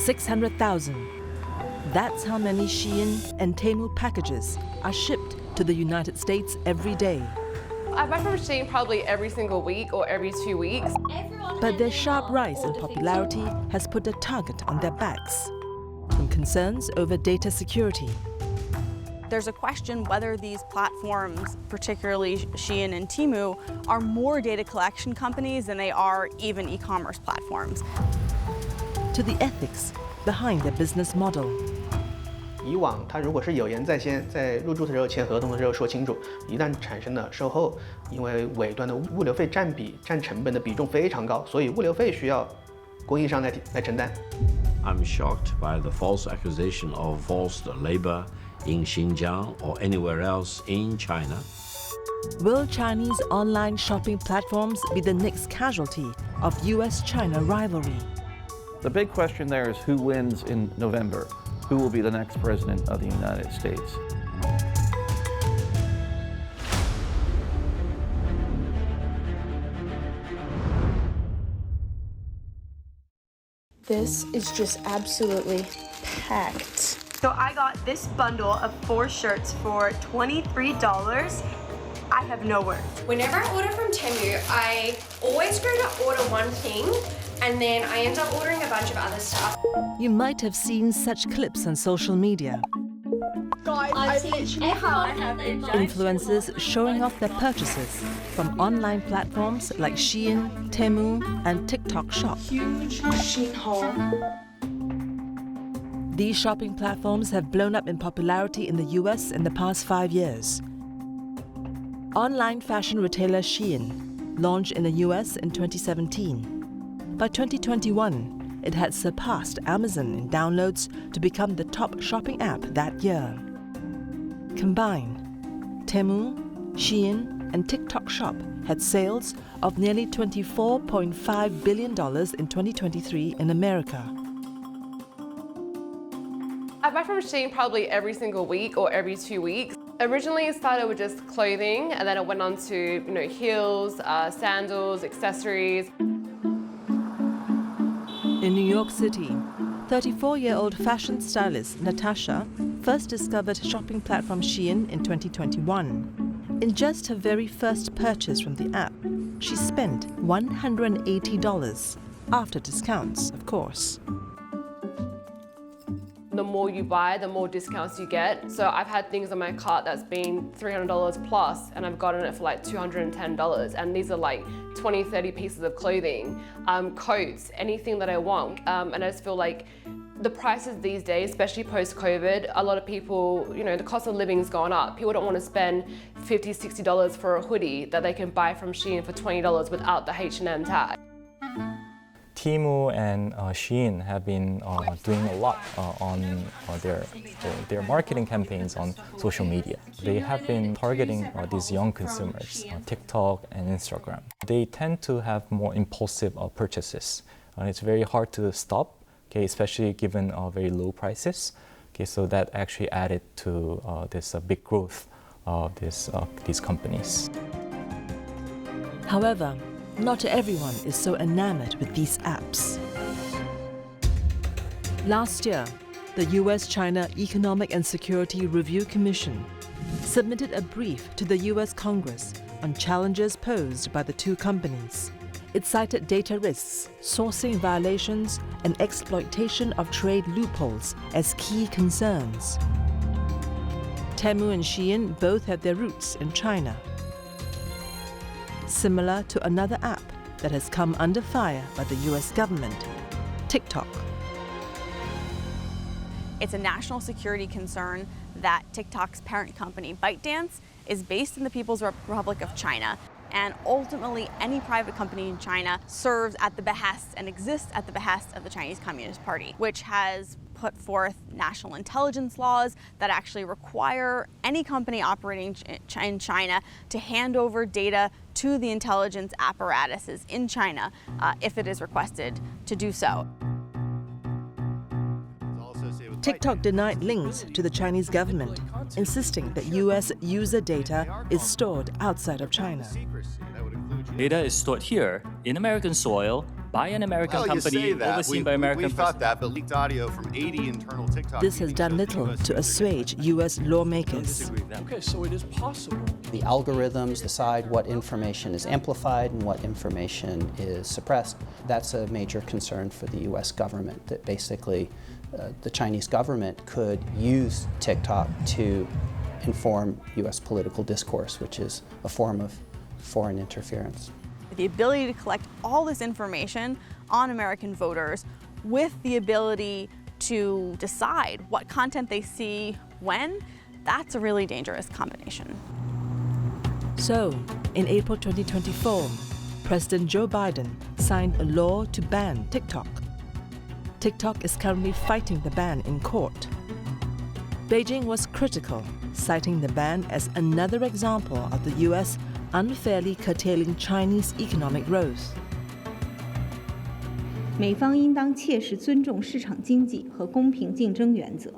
600,000. That's how many Shein and Temu packages are shipped to the United States every day. I buy from Shein probably every single week or every 2 weeks. But their sharp rise in popularity has put a target on their backs, from concerns over data security. There's a question whether these platforms, particularly Shein and Temu, are more data collection companies than they are even e-commerce platforms. To the ethics behind their business model. 以往他如果是有言在先，在入驻的时候签合同的时候说清楚，一旦产生了售后，因为尾端的物流费占成本的比重非常高，所以物流费需要供应商来承担。I'm shocked by the false accusation of forced labor in Xinjiang or anywhere else in China. Will Chinese online shopping platforms be the next casualty of US-China rivalry? The big question there is who wins in November? Who will be the next president of the United States? This is just absolutely packed. So I got this bundle of 4 shirts for $23. I have no words. Whenever I order from Temu, I always go to order one thing and then I end up ordering a bunch of other stuff. You might have seen such clips on social media. Influencers showing off their purchases from online platforms like Shein, Temu, and TikTok Shop. Huge Shein haul. These shopping platforms have blown up in popularity in the US in the past 5 years. Online fashion retailer Shein launched in the US in 2017. By 2021, it had surpassed Amazon in downloads to become the top shopping app that year. Combined, Temu, Shein, and TikTok Shop had sales of nearly $24.5 billion in 2023 in America. I buy from Shein probably every single week or every 2 weeks. Originally it started with just clothing and then it went on to heels, sandals, accessories. In New York City, 34-year-old fashion stylist Natasha first discovered shopping platform Shein in 2021. In just her very first purchase from the app, she spent $180, after discounts, of course. The more you buy, the more discounts you get. So I've had things on my cart that's been $300 plus and I've gotten it for like $210. And these are like 20, 30 pieces of clothing, coats, anything that I want. And I just feel like the prices these days, especially post-COVID, a lot of people, the cost of living's gone up. People don't want to spend $50, $60 for a hoodie that they can buy from Shein for $20 without the H&M tag. Temu and Shein have been doing a lot on their marketing campaigns on social media. They have been targeting these young consumers on TikTok and Instagram. They tend to have more impulsive purchases. It's very hard to stop, especially given very low prices. So that actually added to this big growth of these companies. However, not everyone is so enamored with these apps. Last year, the US-China Economic and Security Review Commission submitted a brief to the US Congress on challenges posed by the two companies. It cited data risks, sourcing violations, and exploitation of trade loopholes as key concerns. Temu and Shein both have their roots in China. Similar to another app that has come under fire by the US government, TikTok. It's a national security concern that TikTok's parent company, ByteDance, is based in the People's Republic of China. And ultimately, any private company in China serves at the behest and exists at the behest of the Chinese Communist Party, which has put forth national intelligence laws that actually require any company operating in China to hand over data to the intelligence apparatuses in China if it is requested to do so. TikTok denied links to the Chinese government, insisting that US user data is stored outside of China. Data is stored here in American soil by an American company, overseen by American We thought that, but leaked audio from 80 internal TikTok. This has done little to assuage US lawmakers. Okay, so it is possible. The algorithms decide what information is amplified and what information is suppressed. That's a major concern for the US government, that basically the Chinese government could use TikTok to inform US political discourse, which is a form of foreign interference. The ability to collect all this information on American voters with the ability to decide what content they see when, that's a really dangerous combination. So, in April 2024, President Joe Biden signed a law to ban TikTok. TikTok is currently fighting the ban in court. Beijing was critical, citing the ban as another example of the US unfairly curtailing Chinese economic growth. 美方应当切实尊重市场经济和公平竞争原则，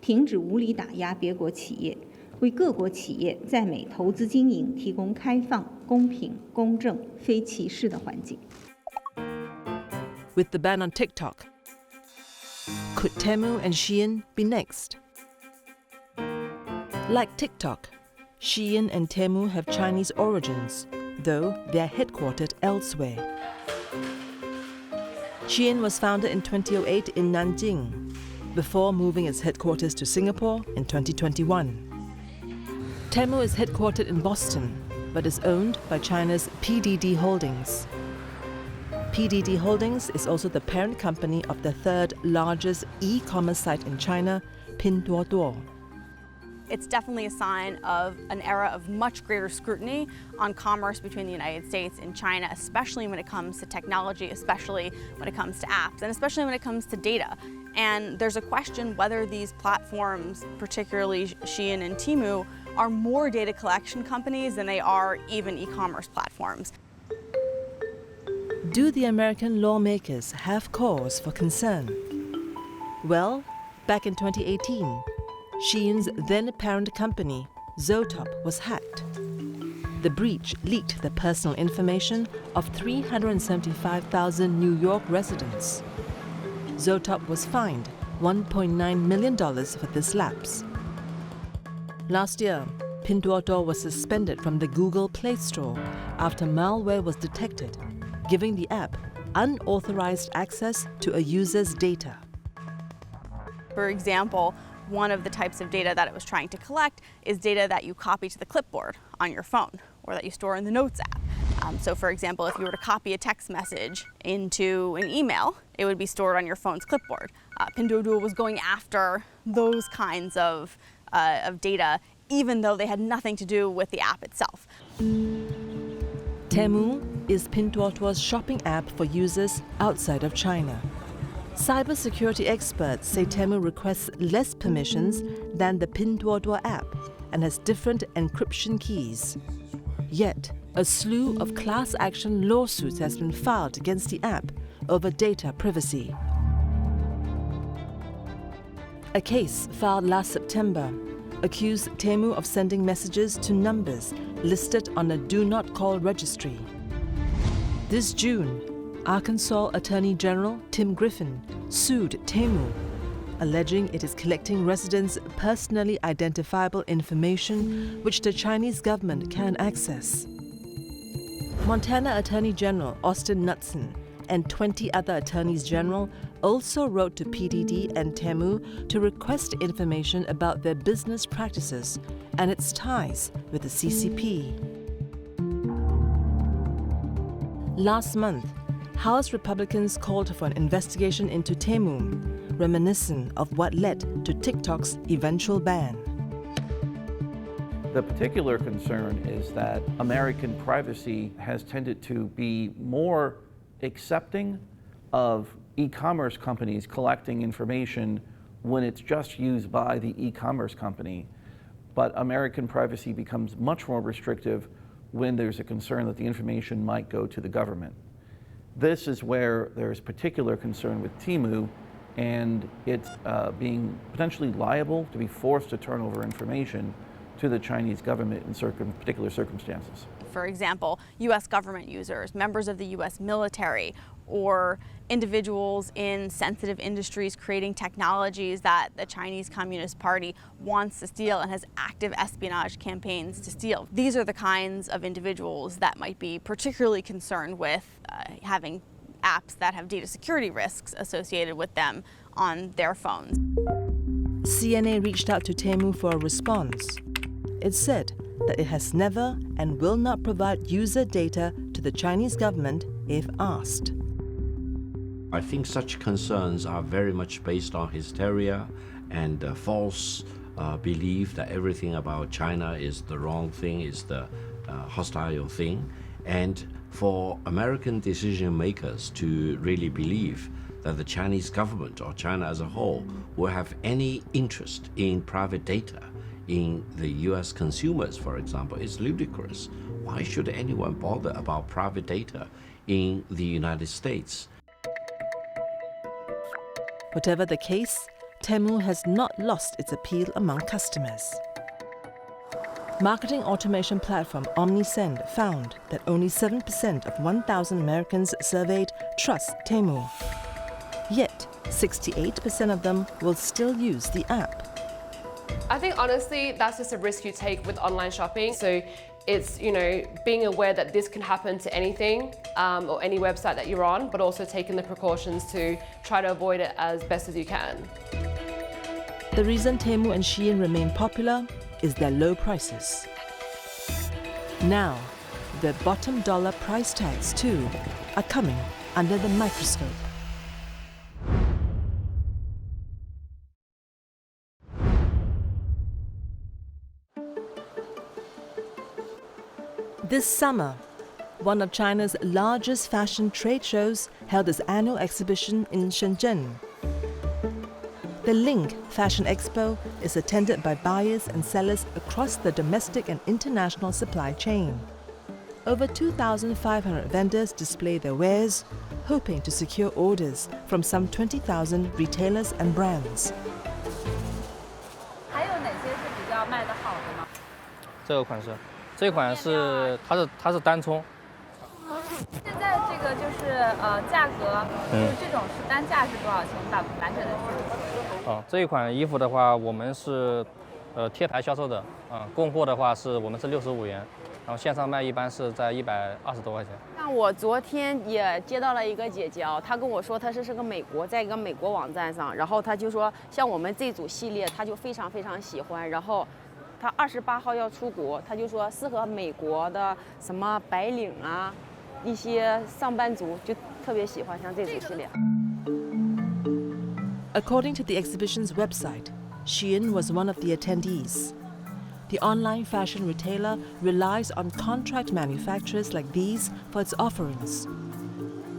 停止无理打压别国企业，为各国企业在美投资经营提供开放、公平、公正、非歧视的环境。With the ban on TikTok, could Temu and Shein be next? Like TikTok, Shein and Temu have Chinese origins, though they are headquartered elsewhere. Shein was founded in 2008 in Nanjing, before moving its headquarters to Singapore in 2021. Temu is headquartered in Boston, but is owned by China's PDD Holdings. PDD Holdings is also the parent company of the third largest e-commerce site in China, Pinduoduo. It's definitely a sign of an era of much greater scrutiny on commerce between the United States and China, especially when it comes to technology, especially when it comes to apps, and especially when it comes to data. And there's a question whether these platforms, particularly Shein and Temu, are more data collection companies than they are even e-commerce platforms. Do the American lawmakers have cause for concern? Well, back in 2018, Shein's then parent company, Zotop, was hacked. The breach leaked the personal information of 375,000 New York residents. Zotop was fined $1.9 million for this lapse. Last year, Pinduoduo was suspended from the Google Play Store after malware was detected, giving the app unauthorized access to a user's data. For example, one of the types of data that it was trying to collect is data that you copy to the clipboard on your phone or that you store in the Notes app. So for example, if you were to copy a text message into an email, it would be stored on your phone's clipboard. Pinduoduo was going after those kinds of data, even though they had nothing to do with the app itself. Temu is Pinduoduo's shopping app for users outside of China. Cybersecurity experts say Temu requests less permissions than the Pinduoduo app and has different encryption keys. Yet, a slew of class action lawsuits has been filed against the app over data privacy. A case filed last September accused Temu of sending messages to numbers listed on a Do Not Call registry. This June, Arkansas Attorney General Tim Griffin sued Temu, alleging it is collecting residents' personally identifiable information which the Chinese government can access. Montana Attorney General Austin Knudsen and 20 other attorneys general also wrote to PDD and Temu to request information about their business practices and its ties with the CCP. Last month, House Republicans called for an investigation into Temu, reminiscent of what led to TikTok's eventual ban. The particular concern is that American privacy has tended to be more accepting of e-commerce companies collecting information when it's just used by the e-commerce company. But American privacy becomes much more restrictive when there's a concern that the information might go to the government. This is where there's particular concern with Temu and it's being potentially liable to be forced to turn over information to the Chinese government in particular circumstances. For example, US government users, members of the US military, or individuals in sensitive industries creating technologies that the Chinese Communist Party wants to steal and has active espionage campaigns to steal. These are the kinds of individuals that might be particularly concerned with having apps that have data security risks associated with them on their phones. CNA reached out to Temu for a response. It said that it has never and will not provide user data to the Chinese government if asked. I think such concerns are very much based on hysteria and false belief that everything about China is the wrong thing, is the hostile thing. And for American decision makers to really believe that the Chinese government or China as a whole will have any interest in private data in the US consumers, for example, is ludicrous. Why should anyone bother about private data in the United States? Whatever the case, Temu has not lost its appeal among customers. Marketing automation platform OmniSend found that only 7% of 1,000 Americans surveyed trust Temu. Yet, 68% of them will still use the app. I think honestly, that's just a risk you take with online shopping. So it's, being aware that this can happen to anything or any website that you're on, but also taking the precautions to try to avoid it as best as you can. The reason Temu and Shein remain popular is their low prices. Now, their bottom dollar price tags too are coming under the microscope. This summer, one of China's largest fashion trade shows held its annual exhibition in Shenzhen. The Link Fashion Expo is attended by buyers and sellers across the domestic and international supply chain. Over 2,500 vendors display their wares, hoping to secure orders from some 20,000 retailers and brands. 还有哪些是比较卖得好的吗？这个款式，这款是它是单冲。现在这个就是价格，就是这种是单价是多少钱？你把完整的数字说一下。这一款衣服的话，我们是贴牌销售的，供货的话我们是65元，然后线上卖一般是在120多块钱。像我昨天也接到了一个姐姐，她跟我说她是个美国，在一个美国网站上，然后她就说像我们这组系列，她就非常非常喜欢，然后她28号要出国，她就说适合美国的什么白领啊。 一些上班族就特别喜欢像这种系列。According to the exhibition's website, Shein was one of the attendees. The online fashion retailer relies on contract manufacturers like these for its offerings.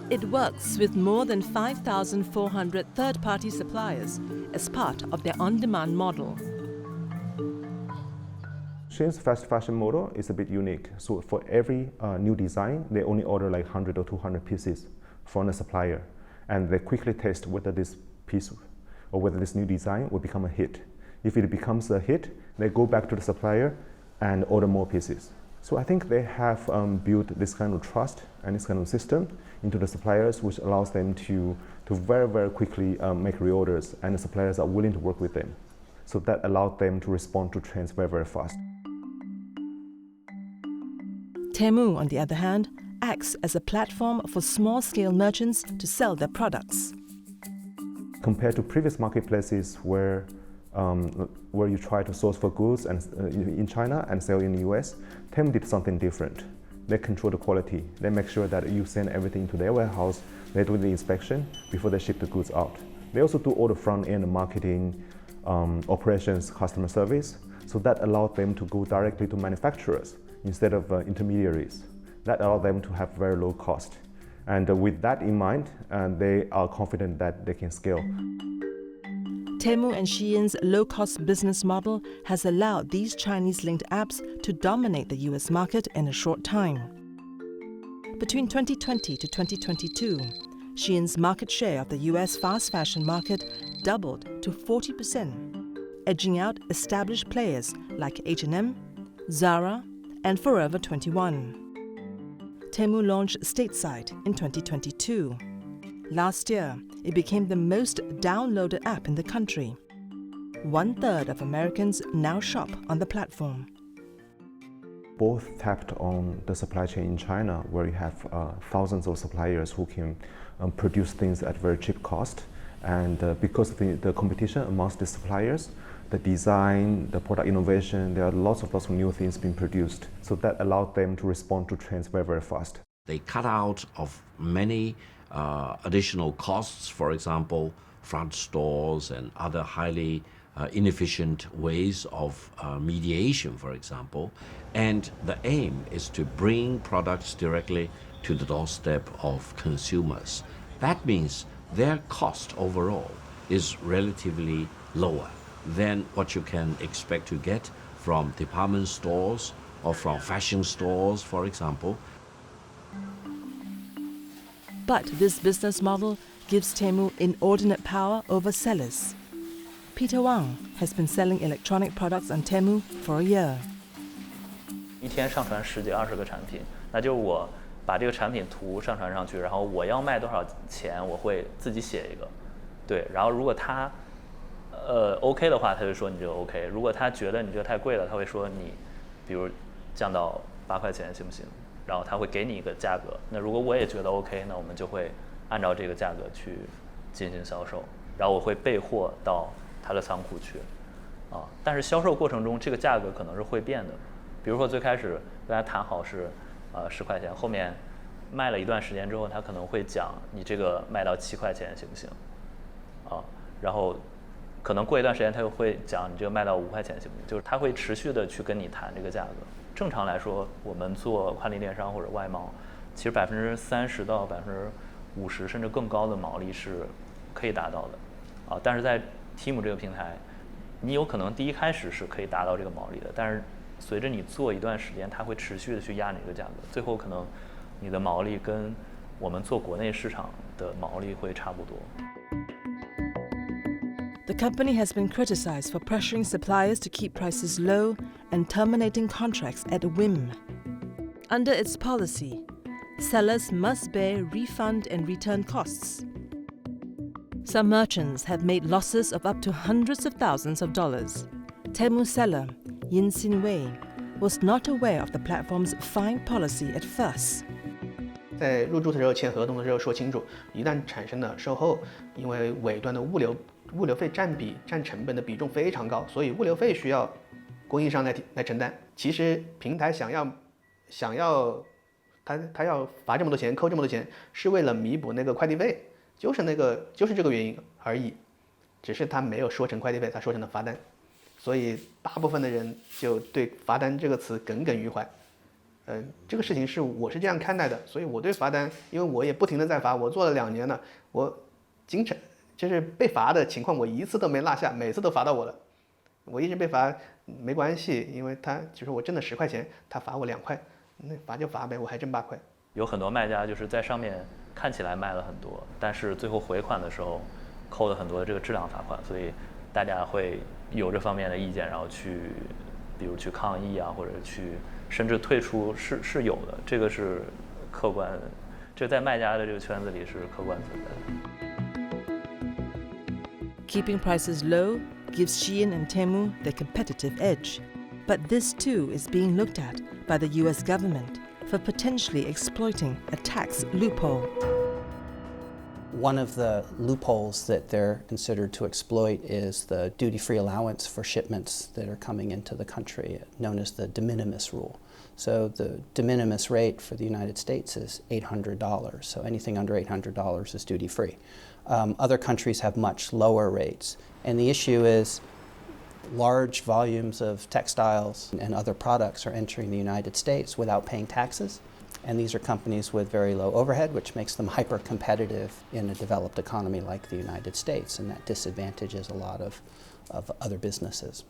It works with more than 5,400 third-party suppliers as part of their on-demand model. Shein's fast fashion model is a bit unique. So for every new design, they only order like 100 or 200 pieces from the supplier. And they quickly test whether this piece or whether this new design will become a hit. If it becomes a hit, they go back to the supplier and order more pieces. So I think they have built this kind of trust and this kind of system into the suppliers, which allows them to very, very quickly make reorders, and the suppliers are willing to work with them. So that allowed them to respond to trends very, very fast. Temu, on the other hand, acts as a platform for small-scale merchants to sell their products. Compared to previous marketplaces where you try to source for goods and, in China and sell in the US, Temu did something different. They control the quality. They make sure that you send everything to their warehouse, they do the inspection before they ship the goods out. They also do all the front-end marketing, operations, customer service, so that allowed them to go directly to manufacturers instead of intermediaries. That allowed them to have very low cost. And with that in mind, they are confident that they can scale. Temu and Shein's low-cost business model has allowed these Chinese-linked apps to dominate the US market in a short time. Between 2020 to 2022, Shein's market share of the US fast fashion market doubled to 40%, edging out established players like H&M, Zara, and Forever 21. Temu launched stateside in 2022. Last year, it became the most downloaded app in the country. 1/3 of Americans now shop on the platform. Both tapped on the supply chain in China, where you have thousands of suppliers who can produce things at very cheap cost. And because of the competition amongst the suppliers, the design, the product innovation, there are lots of new things being produced. So that allowed them to respond to trends very, very fast. They cut out of many additional costs, for example, front stores and other highly inefficient ways of mediation, for example. And the aim is to bring products directly to the doorstep of consumers. That means their cost overall is relatively lower than what you can expect to get from department stores or from fashion stores, for example. But this business model gives Temu inordinate power over sellers. Peter Wang has been selling electronic products on Temu for a year. 一天上传10几20个产品，那就我把这个产品图上传上去，然后我要卖多少钱，我会自己写一个，对，然后如果他OK 的话，他就说你就 OK； 如果他觉得你这个太贵了，他会说你，比如降到8块钱行不行？然后他会给你一个价格。那如果我也觉得 OK， 那我们就会按照这个价格去进行销售，然后我会备货到他的仓库去，但是销售过程中这个价格可能是会变的。比如说最开始跟他谈好是10块钱，后面卖了一段时间之后，他可能会讲你这个卖到7块钱行不行？然后可能过一段时间他又会讲你这个卖到5块钱行不行？就是他会持续的去跟你谈这个价格。正常来说，我们做跨境电商或者外贸，其实30%到50%甚至更高的毛利是可以达到的，但是在 Temu 这个平台，你有可能第一开始是可以达到这个毛利的，但是随着你做一段时间，它会持续的去压你这个价格，最后可能你的毛利跟我们做国内市场的毛利会差不多。The company has been criticized for pressuring suppliers to keep prices low and terminating contracts at a whim. Under its policy, sellers must bear refund and return costs. Some merchants have made losses of up to hundreds of thousands of dollars. Temu seller Yin Xin Wei was not aware of the platform's fine policy at first. 在入驻的时候签合同的时候说清楚，一旦产生了售后，因为尾端的物流费占成本的比重非常高，所以物流费需要供应商来承担。其实平台想要他要罚这么多钱，扣这么多钱，是为了弥补那个快递费，就是这个原因而已。只是他没有说成快递费，他说成了罚单，所以大部分的人就对罚单这个词耿耿于怀。这个事情我是这样看待的，所以我对罚单，因为我也不停的在罚，我做了2年了，我经常就是被罚的情况，我一次都没落下，每次都罚到我了。我一直被罚没关系，因为他就是我挣了10块钱，他罚我2块，那罚就罚呗，我还挣8块。有很多卖家就是在上面看起来卖了很多，但是最后回款的时候扣了很多这个质量罚款，所以大家会有这方面的意见，然后比如去抗议啊，或者甚至退出是有的，这个是客观，这在卖家的这个圈子里是客观存在的。Keeping prices low gives Shein and Temu the competitive edge, but this too is being looked at by the US government for potentially exploiting a tax loophole. One of the loopholes that they're considered to exploit is the duty-free allowance for shipments that are coming into the country, known as the de minimis rule. So the de minimis rate for the United States is $800, so anything under $800 is duty-free. Other countries have much lower rates, and the issue is large volumes of textiles and other products are entering the United States without paying taxes. And these are companies with very low overhead, which makes them hyper-competitive in a developed economy like the United States, and that disadvantages a lot of other businesses.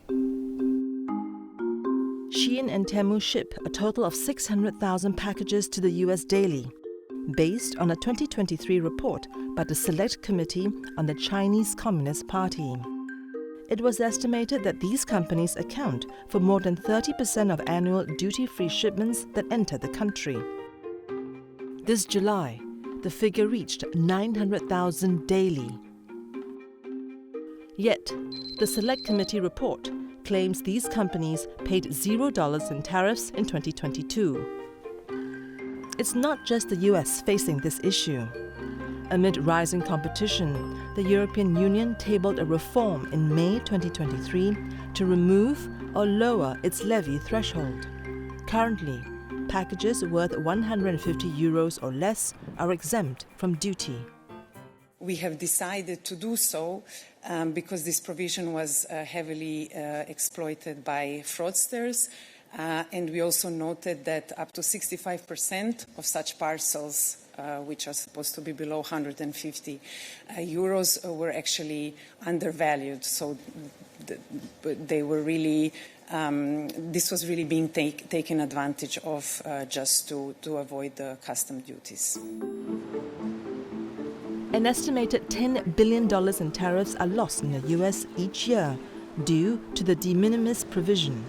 Shein and Temu ship a total of 600,000 packages to the US daily, based on a 2023 report by the Select Committee on the Chinese Communist Party. It was estimated that these companies account for more than 30% of annual duty-free shipments that enter the country. This July, the figure reached 900,000 daily. Yet, the Select Committee report claims these companies paid $0 in tariffs in 2022. It's not just the US facing this issue. Amid rising competition, the European Union tabled a reform in May 2023 to remove or lower its levy threshold. Currently, packages worth 150 euros or less are exempt from duty. We have decided to do so because this provision was heavily exploited by fraudsters. And we also noted that up to 65% of such parcels, which are supposed to be below 150 euros, were actually undervalued. So they were really, this was really being taken advantage of just to avoid the custom duties. An estimated $10 billion in tariffs are lost in the US each year due to the de minimis provision.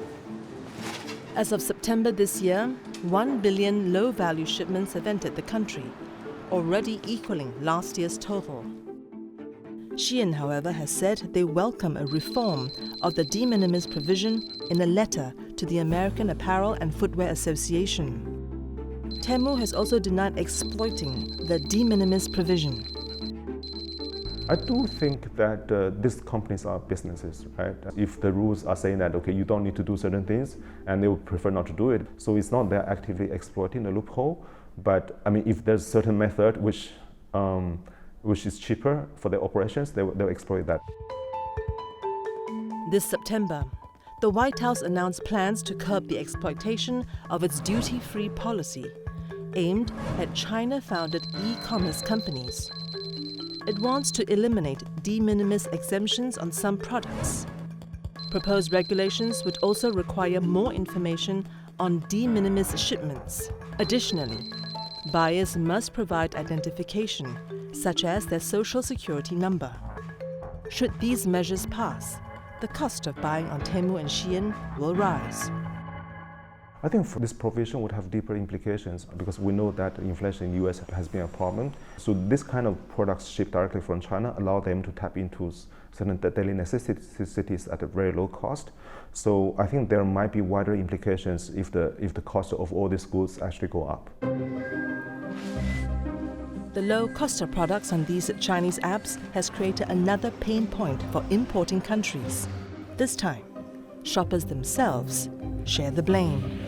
As of September this year, 1 billion low-value shipments have entered the country, already equaling last year's total. Shein, however, has said they welcome a reform of the de minimis provision in a letter to the American Apparel and Footwear Association. Temu has also denied exploiting the de minimis provision. I do think that these companies are businesses, right? If the rules are saying that, okay, you don't need to do certain things, and they would prefer not to do it. So it's not they're actively exploiting the loophole, but I mean, if there's a certain method which is cheaper for their operations, they'll exploit that. This September, the White House announced plans to curb the exploitation of its duty-free policy, aimed at China-founded e-commerce companies. It wants to eliminate de minimis exemptions on some products. Proposed regulations would also require more information on de minimis shipments. Additionally, buyers must provide identification, such as their social security number. Should these measures pass, the cost of buying on Temu and Shein will rise. I think this provision would have deeper implications because we know that inflation in the US has been a problem. So this kind of products shipped directly from China allow them to tap into certain daily necessities at a very low cost. So I think there might be wider implications if the cost of all these goods actually go up. The low cost of products on these Chinese apps has created another pain point for importing countries. This time, shoppers themselves share the blame.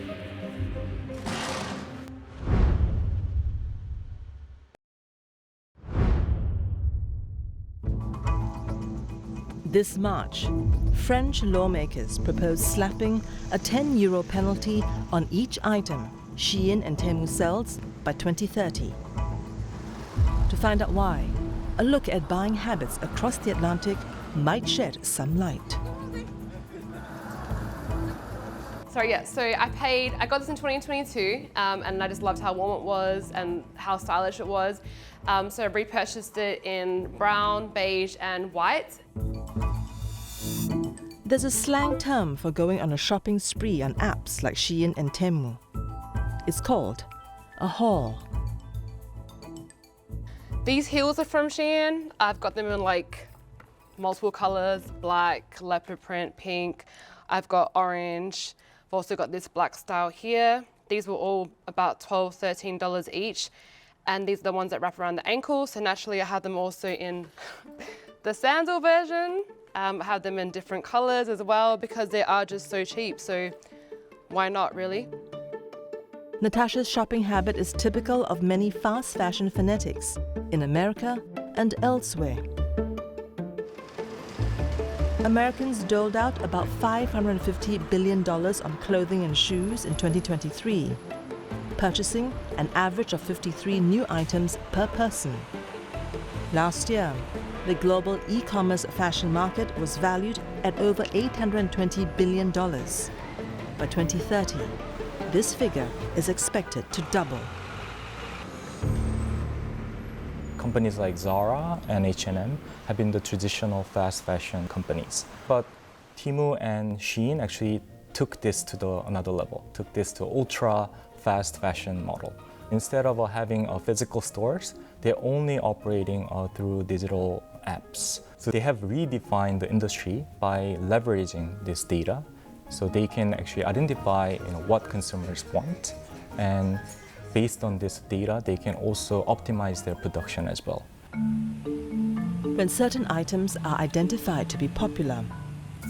This March, French lawmakers propose slapping a €10 penalty on each item Shein and Temu sells by 2030. To find out why, a look at buying habits across the Atlantic might shed some light. So I got this in 2022 and I just loved how warm it was and how stylish it was. So I repurchased it in brown, beige and white. There's a slang term for going on a shopping spree on apps like Shein and Temu. It's called a haul. These heels are from Shein. I've got them in like multiple colors, black, leopard print, pink. I've got orange. I've also got this black style here. These were all about $12, $13 each. And these are the ones that wrap around the ankle. So naturally I have them also in the sandal version. I have them in different colors as well because they are just so cheap. So why not, really? Natasha's shopping habit is typical of many fast fashion fanatics in America and elsewhere. Americans doled out about $550 billion on clothing and shoes in 2023, purchasing an average of 53 new items per person. Last year, the global e-commerce fashion market was valued at over $820 billion. By 2030, this figure is expected to double. Companies like Zara and H&M have been the traditional fast fashion companies. But Temu and Shein actually took this to another level, took this to ultra fast fashion model. Instead of having physical stores, they're only operating through digital apps. So they have redefined the industry by leveraging this data, so they can actually identify what consumers want, and based on this data, they can also optimize their production as well. When certain items are identified to be popular,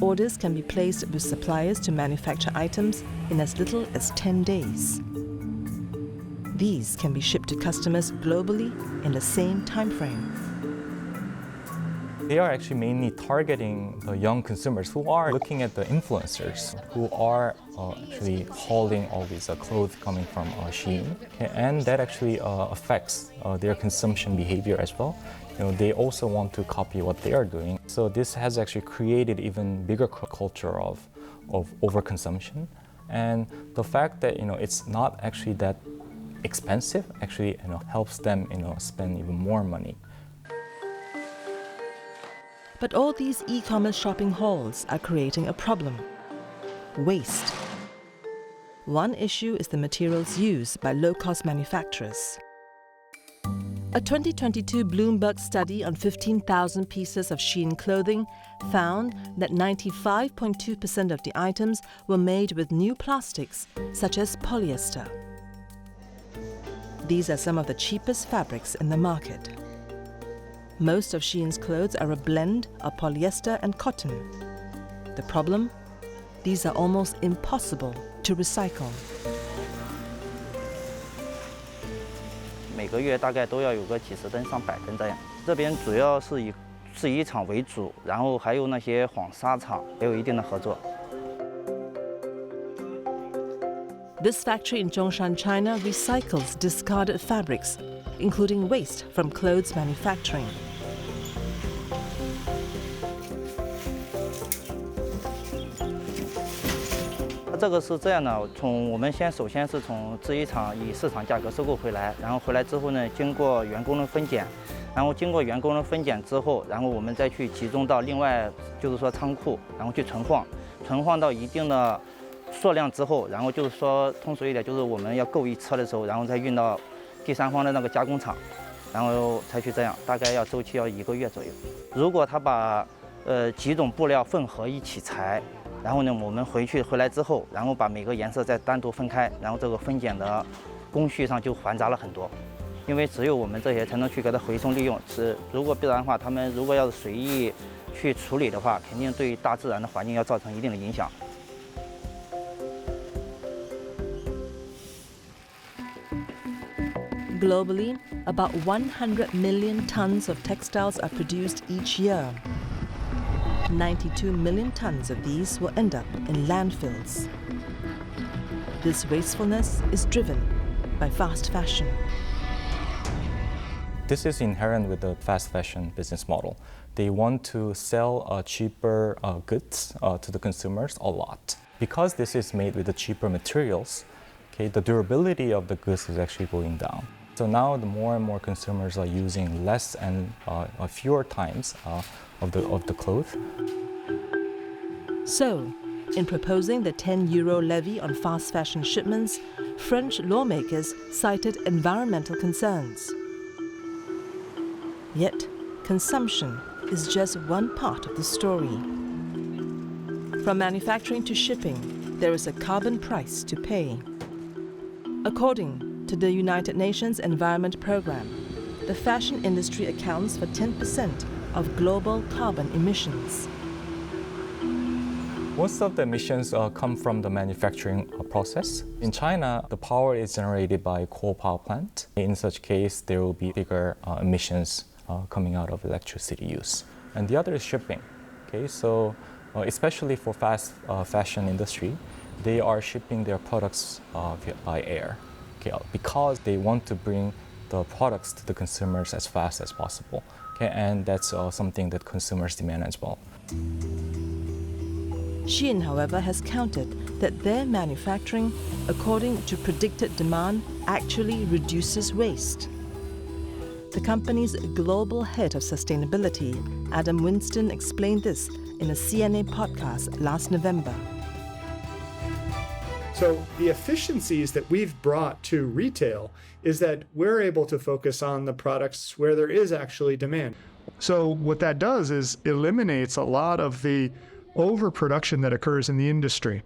orders can be placed with suppliers to manufacture items in as little as 10 days. These can be shipped to customers globally in the same time frame. They are actually mainly targeting the young consumers who are looking at the influencers who are actually hauling all these clothes coming from Shein, and that actually affects their consumption behavior as well. They also want to copy what they are doing. So this has actually created even bigger culture of overconsumption, and the fact that it's not actually that expensive actually helps them spend even more money. But all these e-commerce shopping halls are creating a problem: waste. One issue is the materials used by low-cost manufacturers. A 2022 Bloomberg study on 15,000 pieces of Shein clothing found that 95.2% of the items were made with new plastics, such as polyester. These are some of the cheapest fabrics in the market. Most of Shein's clothes are a blend of polyester and cotton. The problem? These are almost impossible to recycle. 每个月大概都要有个几十吨上百吨这样。这边主要是以制衣厂为主，然后还有那些纺纱厂也有一定的合作。 This factory in Zhongshan, China recycles discarded fabrics, including waste from clothes manufacturing. 这个是这样的，我们首先是从制衣厂以市场价格收购回来，然后回来之后呢，经过员工的分拣，然后经过员工的分拣之后，然后我们再去集中到另外就是说仓库，然后去存放到一定的数量之后，然后就是说通俗一点，就是我们要购一车的时候，然后再运到第三方的那个加工厂，然后才去这样，大概周期要1个月左右。如果他把几种布料混合一起裁。 然后呢，我们回来之后，然后把每个颜色再单独分开，然后这个分拣的工序上就繁杂了很多，因为只有我们这些才能去给它回收利用。如果不然的话，他们如果要是随意去处理的话，肯定对大自然的环境要造成一定的影响。 Globally, about 100 million tons of textiles are produced each year. 92 million tons of these will end up in landfills. This wastefulness is driven by fast fashion. This is inherent with the fast fashion business model. They want to sell cheaper goods to the consumers a lot. Because this is made with the cheaper materials, okay, the durability of the goods is actually going down. So now the more and more consumers are using less and fewer times of the clothes. So, in proposing the €10 levy on fast fashion shipments, French lawmakers cited environmental concerns. Yet, consumption is just one part of the story. From manufacturing to shipping, there is a carbon price to pay. According to the United Nations Environment Programme, the fashion industry accounts for 10% of global carbon emissions. Most of the emissions come from the manufacturing process. In China, the power is generated by a coal power plant. In such case, there will be bigger emissions coming out of electricity use. And the other is shipping. Okay, so especially for fast fashion industry, they are shipping their products by air, okay, because they want to bring the products to the consumers as fast as possible. Okay, and that's something that consumers demand as well. Shein, however, has counted that their manufacturing, according to predicted demand, actually reduces waste. The company's global head of sustainability, Adam Winston, explained this in a CNA podcast last November. So the efficiencies that we've brought to retail is that we're able to focus on the products where there is actually demand. So what that does is eliminates a lot of the overproduction that occurs in the industry.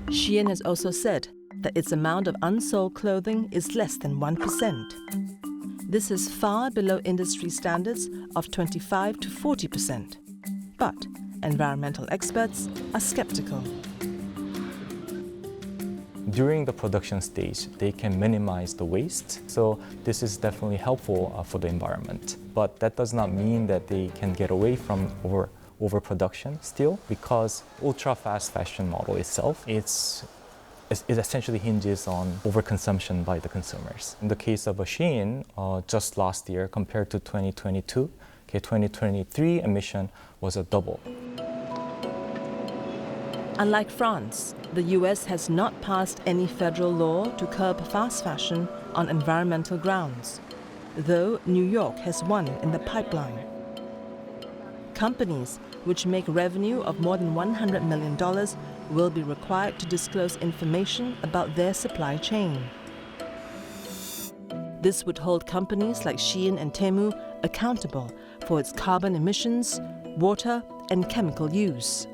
Shein has also said that its amount of unsold clothing is less than 1%. This is far below industry standards of 25 to 40%. But environmental experts are skeptical. During the production stage, they can minimize the waste. So this is definitely helpful for the environment. But that does not mean that they can get away from overproduction still, because ultra-fast fashion model itself, it essentially hinges on overconsumption by the consumers. In the case of Shein, just last year compared to 2022, 2023 emission was a double. Unlike France, the US has not passed any federal law to curb fast fashion on environmental grounds, though New York has one in the pipeline. Companies which make revenue of more than $100 million will be required to disclose information about their supply chain. This would hold companies like Shein and Temu accountable for its carbon emissions, water, and chemical use.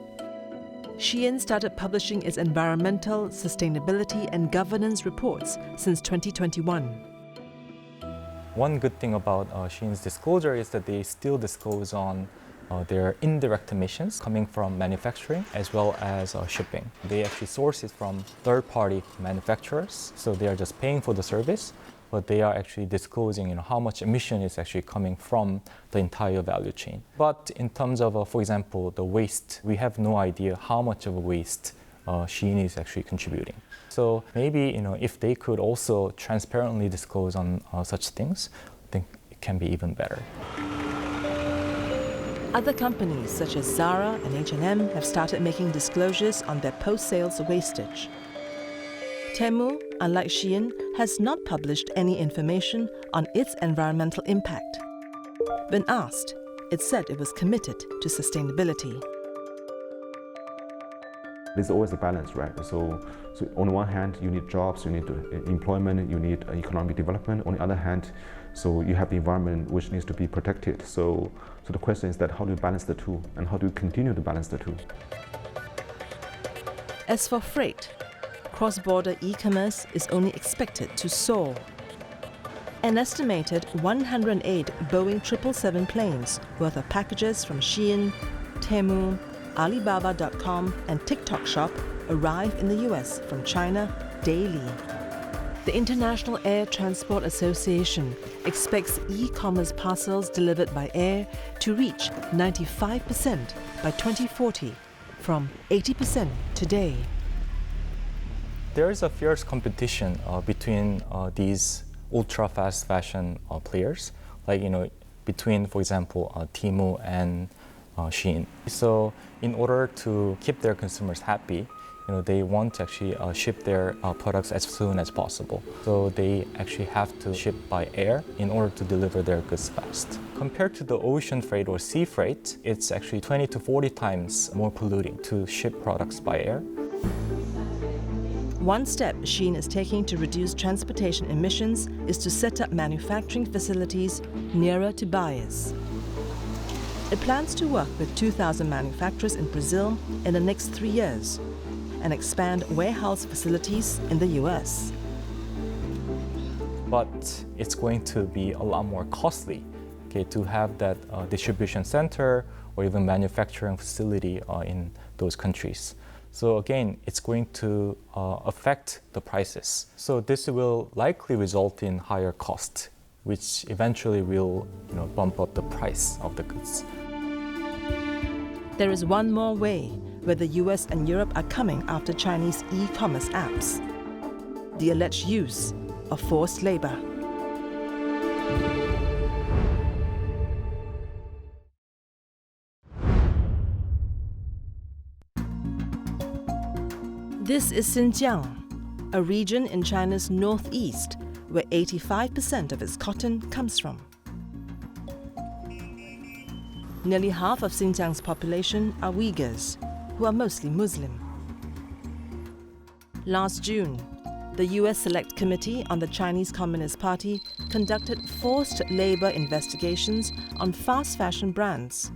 Shein started publishing its environmental, sustainability, and governance reports since 2021. One good thing about Shein's disclosure is that they still disclose on their indirect emissions coming from manufacturing as well as shipping. They actually source it from third-party manufacturers, so they are just paying for the service, but they are actually disclosing how much emission is actually coming from the entire value chain. But in terms of, for example, the waste, we have no idea how much of a waste Shein is actually contributing. So maybe if they could also transparently disclose on such things, I think it can be even better. Other companies such as Zara and H&M have started making disclosures on their post-sales wastage. Temu, unlike Shein, has not published any information on its environmental impact. When asked, it said it was committed to sustainability. There's always a balance, right? So on the one hand, you need jobs, you need employment, you need economic development. On the other hand, so you have the environment which needs to be protected. So the question is that how do you balance the two, and how do you continue to balance the two? As for freight, cross-border e-commerce is only expected to soar. An estimated 108 Boeing 777 planes worth of packages from Shein, Temu, Alibaba.com and TikTok Shop arrive in the US from China daily. The International Air Transport Association expects e-commerce parcels delivered by air to reach 95% by 2040, from 80% today. There is a fierce competition between these ultra-fast fashion players, like between, for example, Temu and Shein. So in order to keep their consumers happy, they want to actually ship their products as soon as possible. So they actually have to ship by air in order to deliver their goods fast. Compared to the ocean freight or sea freight, it's actually 20 to 40 times more polluting to ship products by air. One step Shein is taking to reduce transportation emissions is to set up manufacturing facilities nearer to buyers. It plans to work with 2,000 manufacturers in Brazil in the next 3 years and expand warehouse facilities in the US. But it's going to be a lot more costly to have that distribution center or even manufacturing facility in those countries. So again, it's going to affect the prices. So this will likely result in higher cost, which eventually will bump up the price of the goods. There is one more way where the US and Europe are coming after Chinese e-commerce apps: the alleged use of forced labor. This is Xinjiang, a region in China's northeast where 85% of its cotton comes from. Nearly half of Xinjiang's population are Uyghurs, who are mostly Muslim. Last June, the US Select Committee on the Chinese Communist Party conducted forced labor investigations on fast fashion brands.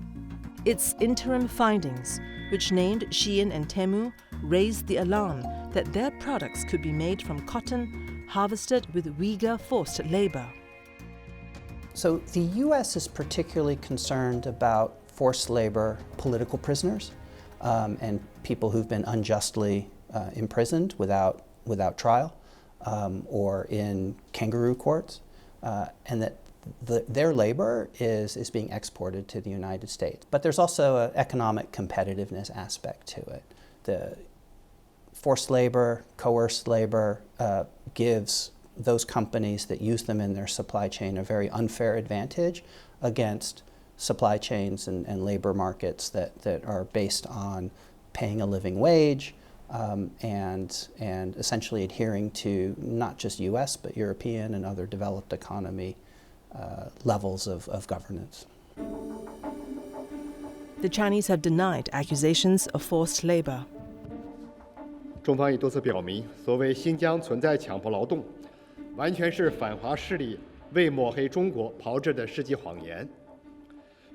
Its interim findings, which named Shein and Temu, raised the alarm that their products could be made from cotton harvested with Uyghur forced labor. So the US is particularly concerned about forced labor political prisoners and people who've been unjustly imprisoned without trial or in kangaroo courts, and that their labor is being exported to the United States. But there's also an economic competitiveness aspect to it. The forced labor, coerced labor gives those companies that use them in their supply chain a very unfair advantage against supply chains and labor markets that are based on paying a living wage and essentially adhering to not just US but European and other developed economy levels of governance. The Chinese have denied accusations of forced labor. 中方已多次表明，所谓新疆存在强迫劳动，完全是反华势力为抹黑中国炮制的世纪谎言，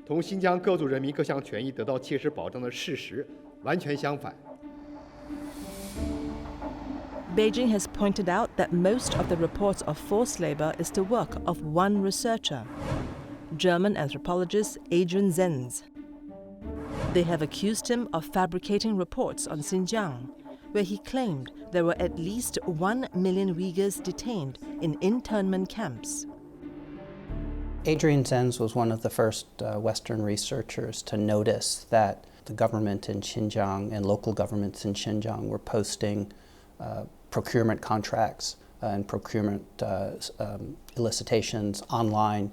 同新疆各族人民各项权益得到切实保障的事实完全相反。 Beijing has pointed out that most of the reports of forced labor is the work of one researcher, German anthropologist Adrian Zenz. They have accused him of fabricating reports on Xinjiang, where he claimed there were at least 1 million Uyghurs detained in internment camps. Adrian Zenz was one of the first Western researchers to notice that the government in Xinjiang and local governments in Xinjiang were posting procurement contracts and procurement elicitations online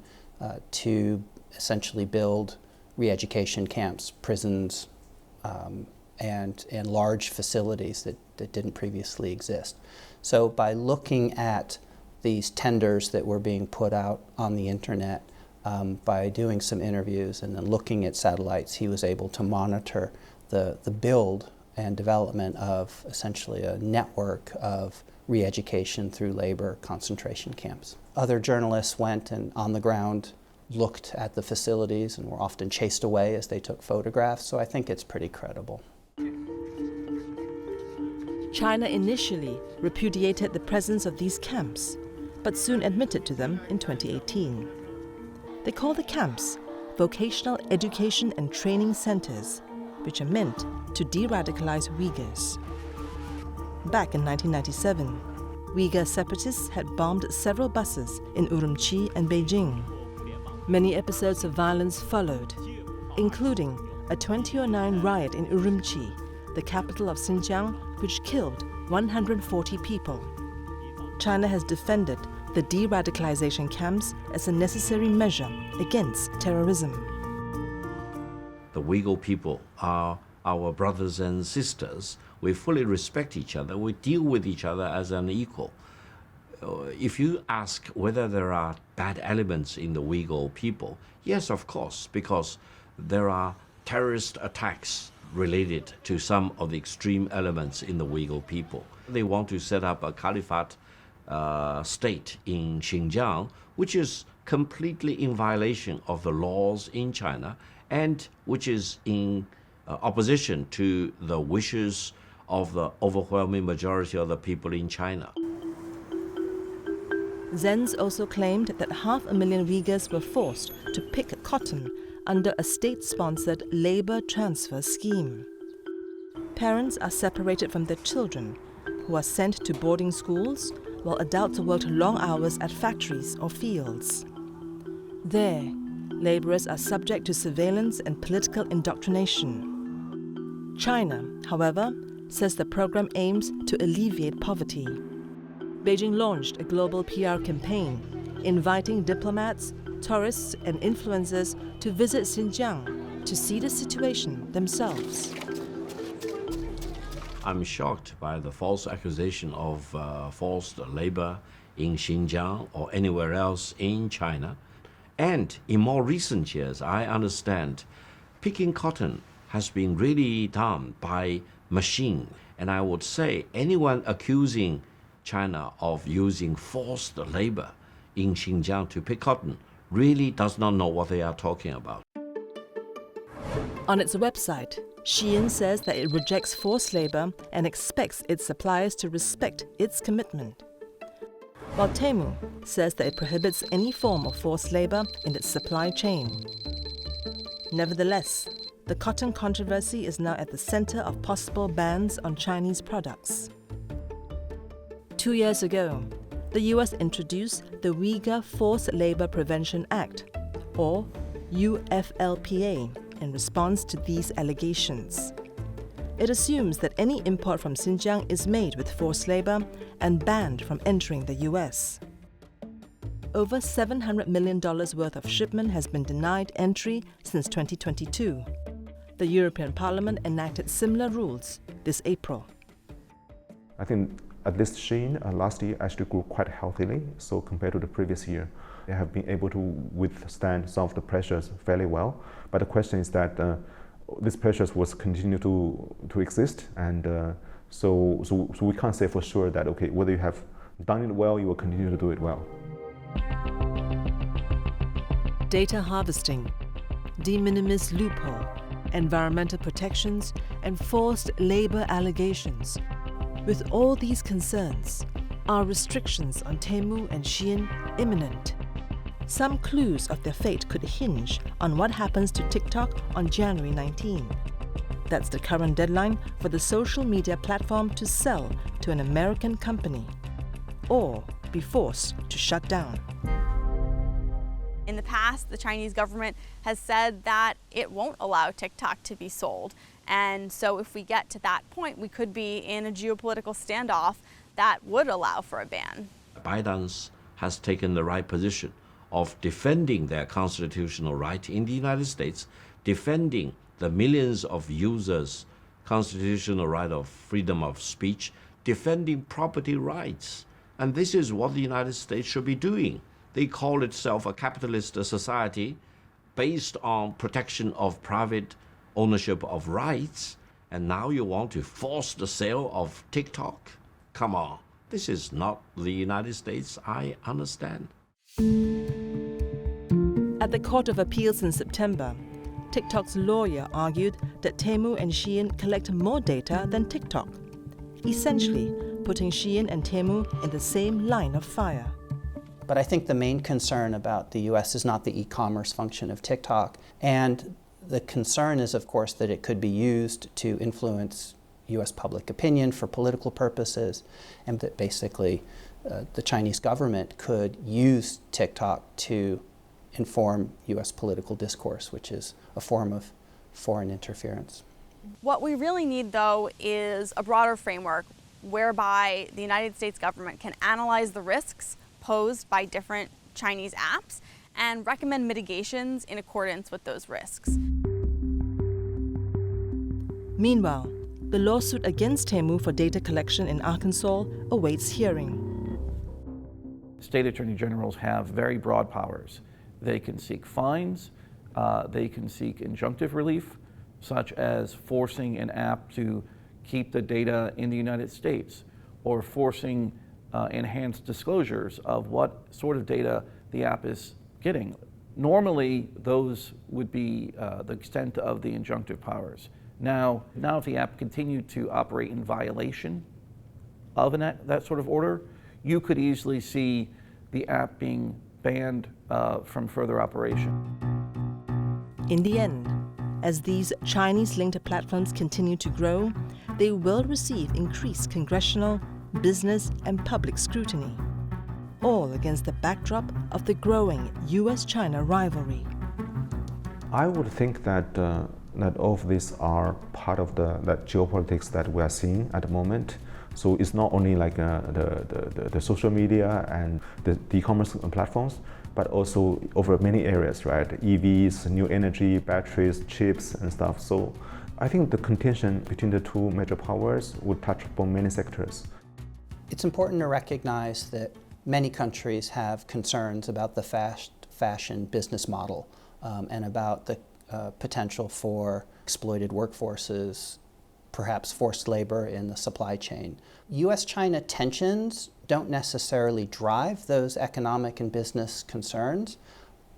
to essentially build re-education camps, prisons, and large facilities that didn't previously exist. So by looking at these tenders that were being put out on the internet, by doing some interviews and then looking at satellites, he was able to monitor the build and development of essentially a network of re-education through labor concentration camps. Other journalists went and on the ground looked at the facilities and were often chased away as they took photographs, so I think it's pretty credible. China initially repudiated the presence of these camps, but soon admitted to them in 2018. They call the camps Vocational Education and Training Centers, which are meant to de-radicalize Uyghurs. Back in 1997, Uyghur separatists had bombed several buses in Urumqi and Beijing. Many episodes of violence followed, including a 2009 riot in Urumqi, the capital of Xinjiang, which killed 140 people. China has defended the de-radicalization camps as a necessary measure against terrorism. The Uyghur people are our brothers and sisters. We fully respect each other. We deal with each other as an equal. If you ask whether there are bad elements in the Uyghur people, yes, of course, because there are terrorist attacks related to some of the extreme elements in the Uyghur people. They want to set up a caliphate state in Xinjiang, which is completely in violation of the laws in China and which is in opposition to the wishes of the overwhelming majority of the people in China. Zenz also claimed that 500,000 Uyghurs were forced to pick cotton under a state-sponsored labor transfer scheme. Parents are separated from their children, who are sent to boarding schools, while adults worked long hours at factories or fields. There, laborers are subject to surveillance and political indoctrination. China, however, says the program aims to alleviate poverty. Beijing launched a global PR campaign, inviting diplomats, tourists, and influencers to visit Xinjiang to see the situation themselves. I'm shocked by the false accusation of forced labor in Xinjiang or anywhere else in China. And in more recent years, I understand picking cotton has been really done by machine. And I would say anyone accusing China of using forced labor in Xinjiang to pick cotton really does not know what they are talking about. On its website, Shein says that it rejects forced labor and expects its suppliers to respect its commitment. While Temu says that it prohibits any form of forced labor in its supply chain. Nevertheless, the cotton controversy is now at the center of possible bans on Chinese products. 2 years ago, the US introduced the Uyghur Forced Labor Prevention Act, or UFLPA, in response to these allegations. It assumes that any import from Xinjiang is made with forced labor and banned from entering the US. Over $700 million worth of shipment has been denied entry since 2022. The European Parliament enacted similar rules this April. I think at least Shein last year actually grew quite healthily, so compared to the previous year, they have been able to withstand some of the pressures fairly well. But the question is that these pressures will continue to exist, and so we can't say for sure that, okay, whether you have done it well, you will continue to do it well. Data harvesting, de minimis loophole, environmental protections, and forced labor allegations. With all these concerns, are restrictions on Temu and Shein imminent? Some clues of their fate could hinge on what happens to TikTok on January 19. That's the current deadline for the social media platform to sell to an American company, or be forced to shut down. In the past, the Chinese government has said that it won't allow TikTok to be sold. And so if we get to that point, we could be in a geopolitical standoff that would allow for a ban. Biden has taken the right position of defending their constitutional right in the United States, defending the millions of users' constitutional right of freedom of speech, defending property rights. And this is what the United States should be doing. They call itself a capitalist society based on protection of private ownership of rights, and now you want to force the sale of TikTok? Come on, this is not the United States I understand. At the Court of Appeals in September, TikTok's lawyer argued that Temu and Shein collect more data than TikTok, essentially putting Shein and Temu in the same line of fire. But I think the main concern about the US is not the e-commerce function of TikTok. And the concern is, of course, that it could be used to influence US public opinion for political purposes, and that basically the Chinese government could use TikTok to inform US political discourse, which is a form of foreign interference. What we really need, though, is a broader framework whereby the United States government can analyze the risks posed by different Chinese apps and recommend mitigations in accordance with those risks. Meanwhile, the lawsuit against Temu for data collection in Arkansas awaits hearing. State attorney generals have very broad powers. They can seek fines, they can seek injunctive relief, such as forcing an app to keep the data in the United States, or forcing enhanced disclosures of what sort of data the app is getting. Normally, those would be the extent of the injunctive powers. Now if the app continued to operate in violation of that sort of order, you could easily see the app being banned from further operation. In the end, as these Chinese-linked platforms continue to grow, they will receive increased congressional, business, and public scrutiny, all against the backdrop of the growing US-China rivalry. I would think that that all of these are part of that geopolitics that we are seeing at the moment. So it's not only like the social media and the e-commerce platforms, but also over many areas, right? EVs, new energy, batteries, chips, and stuff. So I think the contention between the two major powers would touch upon many sectors. It's important to recognize that many countries have concerns about the fast fashion business model and about the potential for exploited workforces perhaps forced labor in the supply chain. US-China tensions don't necessarily drive those economic and business concerns,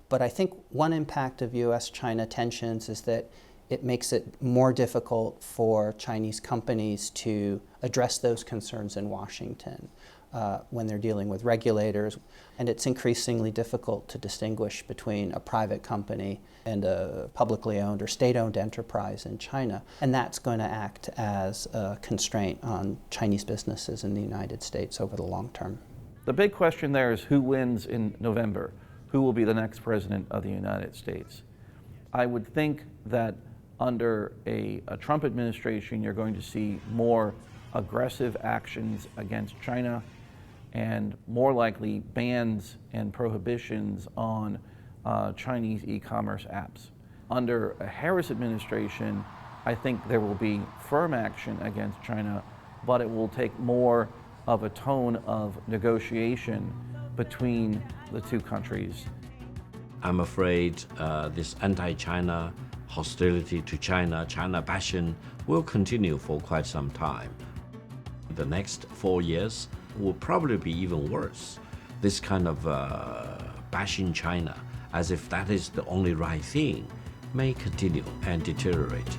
but I think one impact of US-China tensions is that it makes it more difficult for Chinese companies to address those concerns in Washington when they're dealing with regulators. And it's increasingly difficult to distinguish between a private company and a publicly owned or state-owned enterprise in China. And that's going to act as a constraint on Chinese businesses in the United States over the long term. The big question there is who wins in November? Who will be the next president of the United States? I would think that under a Trump administration, you're going to see more aggressive actions against China and more likely bans and prohibitions on Chinese e-commerce apps. Under a Harris administration, I think there will be firm action against China, but it will take more of a tone of negotiation between the two countries. I'm afraid this anti-China hostility to China, China bashing will continue for quite some time. The next 4 years will probably be even worse. This kind of bashing China, as if that is the only right thing, may continue and deteriorate.